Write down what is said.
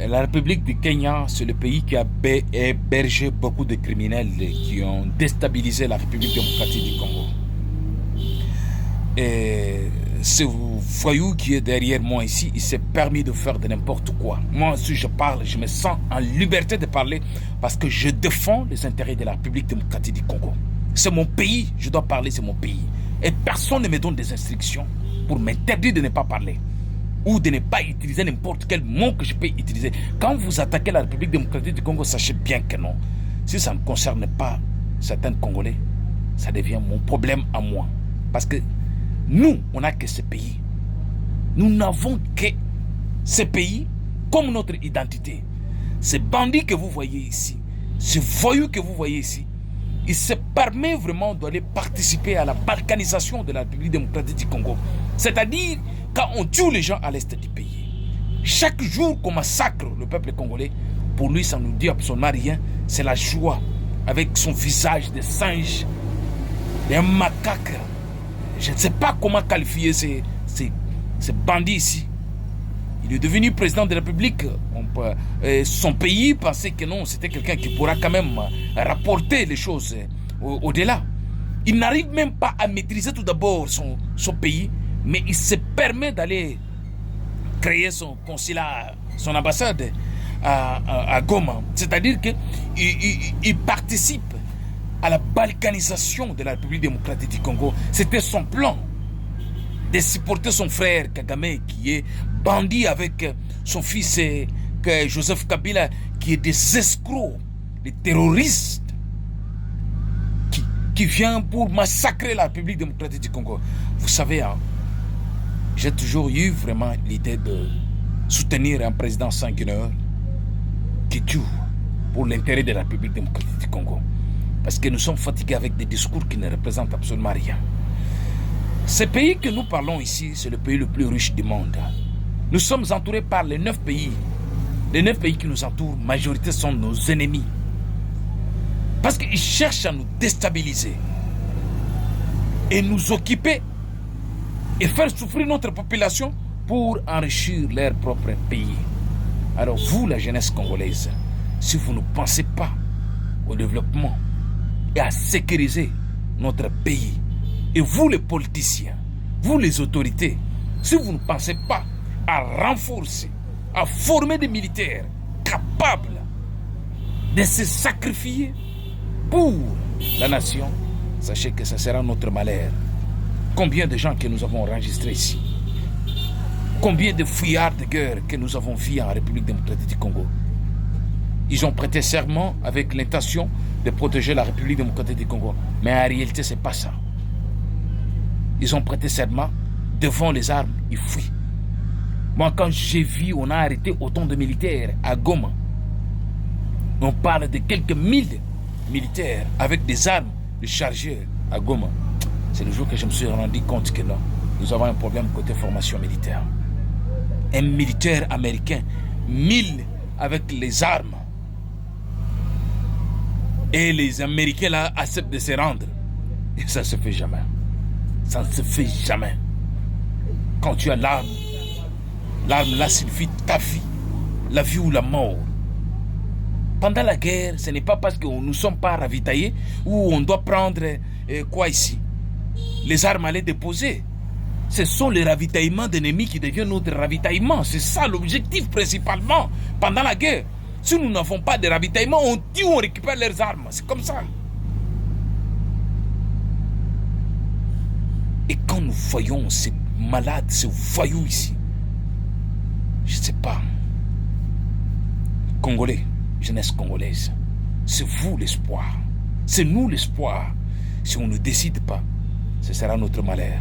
La République du Kenya, c'est le pays qui a hébergé beaucoup de criminels qui ont déstabilisé la République démocratique du Congo. Et ce voyou qui est derrière moi ici, il s'est permis de faire de n'importe quoi. Moi, si je parle, je me sens en liberté de parler parce que je défends les intérêts de la République démocratique du Congo. C'est mon pays, je dois parler, c'est mon pays. Et personne ne me donne des instructions pour m'interdire de ne pas parler ou de ne pas utiliser n'importe quel mot que je peux utiliser. Quand vous attaquez la République démocratique du Congo, sachez bien que non. Si ça ne concerne pas certains Congolais, ça devient mon problème à moi. Parce que nous, on n'a que ce pays. Nous n'avons que ce pays comme notre identité. Ces bandits que vous voyez ici, ce voyou que vous voyez ici, il se permet vraiment d'aller participer à la balkanisation de la République démocratique du Congo. C'est-à-dire quand on tue les gens à l'est du pays. Chaque jour qu'on massacre le peuple congolais, pour lui ça ne nous dit absolument rien. C'est la joie avec son visage de singe, d'un macaque. Je ne sais pas comment qualifier ces bandits ici. Il est devenu président de la République. Son pays pensait que non, c'était quelqu'un qui pourra quand même rapporter les choses au-delà. Il n'arrive même pas à maîtriser tout d'abord son pays, mais il se permet d'aller créer son consulat, son ambassade à Goma. C'est-à-dire qu'il participe à la balkanisation de la République démocratique du Congo. C'était son plan de supporter son frère Kagame qui est bandit avec son fils Joseph Kabila qui est des escrocs, des terroristes qui viennent pour massacrer la République démocratique du Congo. Vous savez, hein, j'ai toujours eu vraiment l'idée de soutenir un président sanguinaire qui tue pour l'intérêt de la République démocratique du Congo. Parce que nous sommes fatigués avec des discours qui ne représentent absolument rien. Ce pays que nous parlons ici, c'est le pays le plus riche du monde. Nous sommes entourés par les 9 pays. Les 9 pays qui nous entourent, majorité sont nos ennemis. Parce qu'ils cherchent à nous déstabiliser et nous occuper et faire souffrir notre population pour enrichir leur propre pays. Alors vous, la jeunesse congolaise, si vous ne pensez pas au développement et à sécuriser notre pays, et vous les politiciens, vous les autorités, si vous ne pensez pas à renforcer, à former des militaires capables de se sacrifier pour la nation, sachez que ce sera notre malheur. Combien de gens que nous avons enregistrés ici? Combien de fuyards de guerre que nous avons vus en République démocratique du Congo? Ils ont prêté serment avec l'intention de protéger la République démocratique du Congo. Mais en réalité, ce n'est pas ça. Ils ont prêté serment devant les armes, ils fuient. Moi, quand j'ai vu, on a arrêté autant de militaires à Goma. On parle de quelques mille militaires avec des armes, des chargeurs à Goma. C'est le jour que je me suis rendu compte que non, nous avons un problème côté formation militaire. Un militaire américain, 1000 avec les armes. Et les Américains là acceptent de se rendre. Et ça ne se fait jamais. Ça ne se fait jamais. Quand tu as l'arme là signifie ta vie, la vie ou la mort. Pendant la guerre, ce n'est pas parce que nous ne sommes pas ravitaillés ou on doit prendre quoi ici? Les armes à les déposer. Ce sont les ravitaillements d'ennemis qui deviennent notre ravitaillement. C'est ça l'objectif principalement. Pendant la guerre, si nous n'avons pas de ravitaillement, on tue, on récupère leurs armes. C'est comme ça. Et quand nous voyons ces malades, ces voyous ici, je ne sais pas. Congolais, jeunesse congolaise, c'est vous l'espoir. C'est nous l'espoir. Si on ne décide pas, ce sera notre malheur.